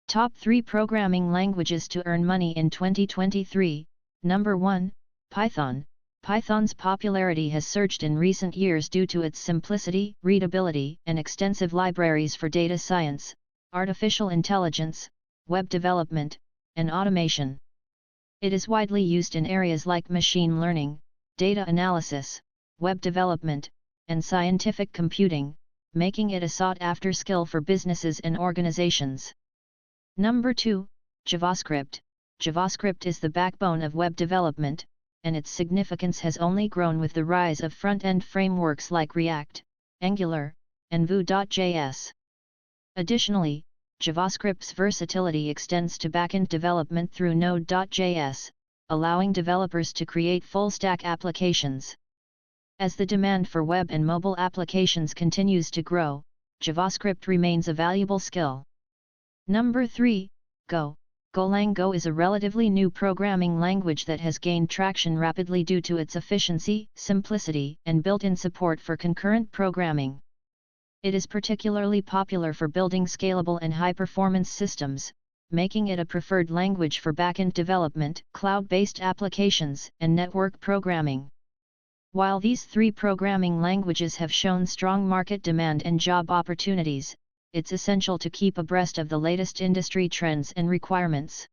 Top 3 Programming Languages to Earn Money in 2023. Number 1, Python. Python's popularity has surged in recent years due to its simplicity, readability, and extensive libraries for data science, artificial intelligence, web development, and automation. It is widely used in areas like machine learning, data analysis, web development, and scientific computing, making it a sought-after skill for businesses and organizations. Number 2, JavaScript. JavaScript is the backbone of web development, and its significance has only grown with the rise of front-end frameworks like React, Angular, and Vue.js. Additionally, JavaScript's versatility extends to backend development through Node.js, allowing developers to create full-stack applications. As the demand for web and mobile applications continues to grow, JavaScript remains a valuable skill. Number 3, Go. GoLang Go is a relatively new programming language that has gained traction rapidly due to its efficiency, simplicity, and built-in support for concurrent programming. It is particularly popular for building scalable and high-performance systems, making it a preferred language for backend development, cloud-based applications, and network programming. While these 3 programming languages have shown strong market demand and job opportunities, it's essential to keep abreast of the latest industry trends and requirements.